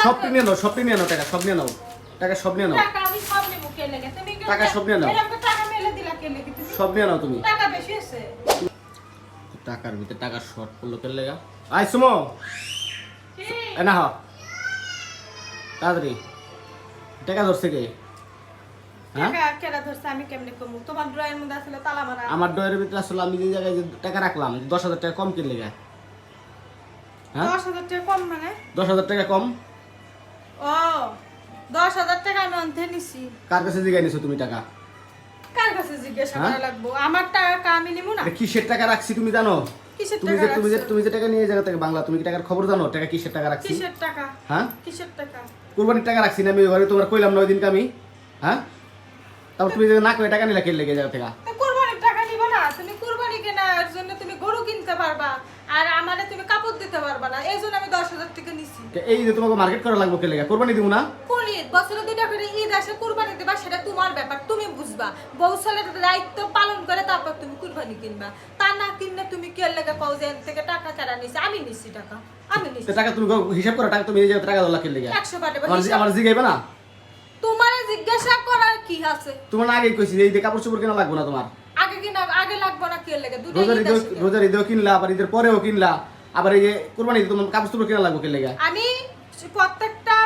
সব নিয়ে নাও, সব নিয়ে নাও, টাকা সব নিয়ে নাও, টাকা সব নিয়ে নাও, টাকা আমি সব নেব কে লাগে তুমি টাকা সব নিয়ে নাও, এরকম টাকা মেলে দিলা কে লাগে তুমি সব নিয়ে নাও তুমি। টাকা বেশি আছে টাকার ভিতরে টাকা শর্ট পড়লো কে লেগা? আই সুমো কি এ না হ তাড়াতাড়ি টাকা ধরছে কে? হ্যাঁ টাকা কেডা ধরছে আমি কেমনে কমু তোমার ড্রয়ের মধ্যে আসলে তালা মারা আমার ডয়ের ভিতরে আসলে আমি যে জায়গায় যে টাকা রাখলাম 10,000 টাকা কম কে লেগা? হ্যাঁ 10,000 টাকা কম মানে 10,000 টাকা কম? ও 10,000 টাকা আমি অন্তে নিছি কার কাছে জিগাই নিছো তুমি টাকা? কার কাছে জিজ্ঞাসা হ্যাঁ? করা লাগবো আমার টাকা আমি নিমু না এটা কিসের টাকা রাখছি তুমি জানো? কিসের তুমি টাকা যে তুমি যে রাখছো? তুমি যে টাকা নিয়ে এই জায়গা থেকে বাংলা তুমি কি টাকার খবর জানো? টাকা কিসের টাকা রাখছি? কিসের টাকা হ্যাঁ কিসের টাকা কুরবানির টাকা রাখছি না আমি ঘরে তোমার কইলাম না ওই দিনকে আমি? হ্যাঁ তারপর তুমি যে না করে টাকা নিলা কে লেগে জায়গা থেকে? তা কুরবানির টাকা নিব না তুমি কুরবানি কেনার জন্য তুমি গরু কিনতে পারবা আর আমারে তুমি কাপড় দিতে পারবা না এই জন্য আমি 10,000 টাকা নিছি এই যে তোমাকে মার্কেট করা লাগবে কে লেগে? কুরবানি দিব না? কোন ঈদ বছরে দুইটা করে ঈদ আসে কুরবানি দেবা সেটা তোমার ব্যাপার তুমি বুঝবা বউসালের দায়িত্ব পালন করে তারপর তুমি কুরবানি কিনবা তা না কিনলে তুমি কি লাগা পাও যে এর থেকে টাকা কারা নিছে আমি নিছি টাকা আমি নিছি তো টাকা তুমি হিসাব করো টাকা তুমি এই জায়গা টাকা দলা কে লেগে? 100 বাটে আমার জিগাইবে না? তোমারে জিজ্ঞাসা করার কি আছে তোমার না আগেই কইছি এই যে কাপড় চোপড় কেনা লাগবে না তোমার। আগে কিনা আগে লাগবে না কি লাগে দুটো রোজার ঈদ ঈদেও আসে। রোজার ঈদেও কিনলা আবার ঈদের পরেও কিনলা আবার এই যে কুরবানি ঈদে তোমার কাপড় চোপড় কেনা লাগবে কে লেগে? আমি প্রত্যেকটা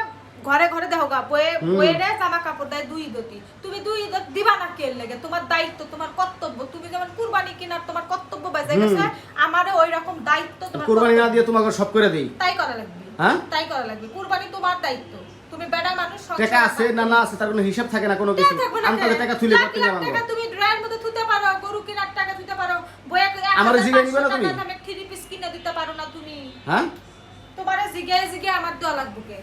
ঘরে ঘরে দেখো গা বয়ে বয়েরে জামা কাপড় দেয় দুই ঈদতি তুমি দুই ঈদ দিবা না কে লাগে তোমার দায়িত্ব তোমার কর্তব্য তুমি যেমন কুরবানি কেনার তোমার কর্তব্য বেজে গেছে আমারও ওই রকম দায়িত্ব তোমার কুরবানি না কর্তব্য। দিয়ে তোমাকে সব করে দেই। তাই করা লাগবে হ্যাঁ তাই করা লাগবে কুরবানি তোমার দায়িত্ব তুমি বেড়া মানুষ সংসার টাকা আছে না না আছে তার কোনো হিসাব থাকে না কোনো কিছু। আমি তাহলে টাকা তুলে করতে লাখ যাবো। টাকা তুমি ড্রয়ার মধ্যে থুতে পারো গরু কেনার টাকা থুতে পারো বয়া আমারে জিগাই নিবে না তুমি? আমি 3 পিস কিনে দিতে পারো না তুমি হ্যাঁ তোমারে জিগায় জিগায় আমার দেওয়া লাগবে কে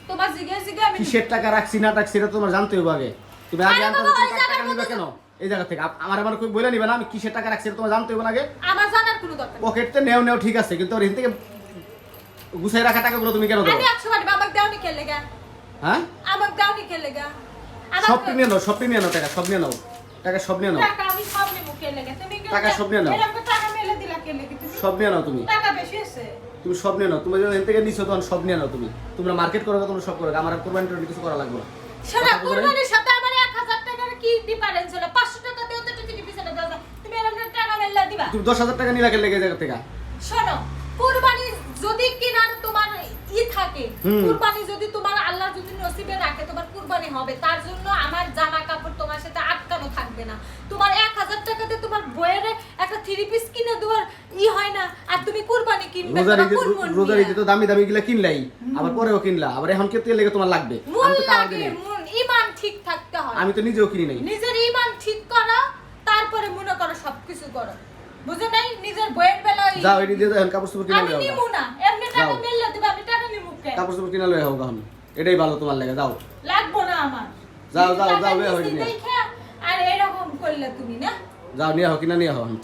তোমার জিগায় জিগায় আমি কিসের টাকা রাখছি না রাখছি এটা তোমার জানতে হবে আগে। তুমি আগে আরে জানতে বাবা, হবে ওই টাকা জায়গার নিবে মধ্যে কেন? এই জায়গা থেকে আমার কই বলে নিবে না আমি কিসের টাকা রাখছি এটা তোমার জানতে হবে না আগে। আমার জানার কোনো দরকার নেই। পকেটে নেও নেও ঠিক আছে কিন্তু ওর এখান থেকে গুছাই রাখা টাকাগুলো তুমি কেন দাও? আমি 100 বার বাবাকে দাও নি খেলে গা হ্যাঁ আমাকে দাও নি খেলে গা সব নিয়ে নাও, সব নিয়ে নাও, টাকা সব নিয়ে নাও, টাকা সব নিয়ে নাও, টাকা আমি সব নেব খেলে গা তুমি টাকা সব নিয়ে নাও। এরকম টাকা মেলে দিলা খেলে কি তুমি সব নিয়ে নাও তুমি। টাকা বেশি আছে তুমি সব নিয়ে নাও, তুমি যখন এখান থেকে নিছো তখন সব নিয়ে নাও তুমি। তোমরা মার্কেট করো তোমরা সব করো, আমার আর কোরবানি টোরবানি কিছু করা লাগবে না। শোনা কথা বুঝো নাই? কুরবানির সাথে আমার 1000 টাকার কি ডিফারেন্স হলো 500 টাকা দিও তো টিভি পিছনে দাও তুমি এরকম টাকা মেলে দিবা তুমি 10,000 টাকা নিলা কে লেগে জায়গা থেকে? শোনো কুরবানি যদি কিনার তোমার ই থাকে হুম। কুরবানি যদি তোমার আল্লাহ যদি নসিবে রাখে তোমার কুরবানি হবে তার জন্য আমার জামা কাপড় তোমার সাথে আটকানো থাকবে না তোমার 1000 টাকাতে তোমার বইয়ের একটা 3 পিস কিনে দেওয়ার ই হয় না আর তুমি কুরবানি কিনবে রোজার তোমার ঈদে কোন মন রোজার নিয়ে? ঈদে তো দামি দামি গুলা কিনলাই আবার পরেও কিনলা আবার এখন কেতে লেগে তোমার লাগবে। মন আমি তো টাকা লাগে দিই মন ইমান ঠিক থাকতে হয় আমি তো নিজেও কিনি নাই। নিজের ইমান ঠিক করো তারপরে মনে করো সবকিছু করো বুঝো নাই নিজের বইয়ের বেলা যাও এটি দিয়ে এখন কাপড় চোপড় কিনা আমি লয়ে নিমু আও। না এমনি টাকা যাও। মিললে দিবা আমি টাকা নিমু কে কাপড় চোপড় কিনা লয়ে আও এখন। এটাই ভালো তোমার লাগে যাও। লাগবো না আমার যাও, যাও, টাকা যাও, নিছি হয়ে গেছে। দেখে আর এরকম করলে তুমি না যাও নিয়ে আও কিনা নিয়ে আও এখন।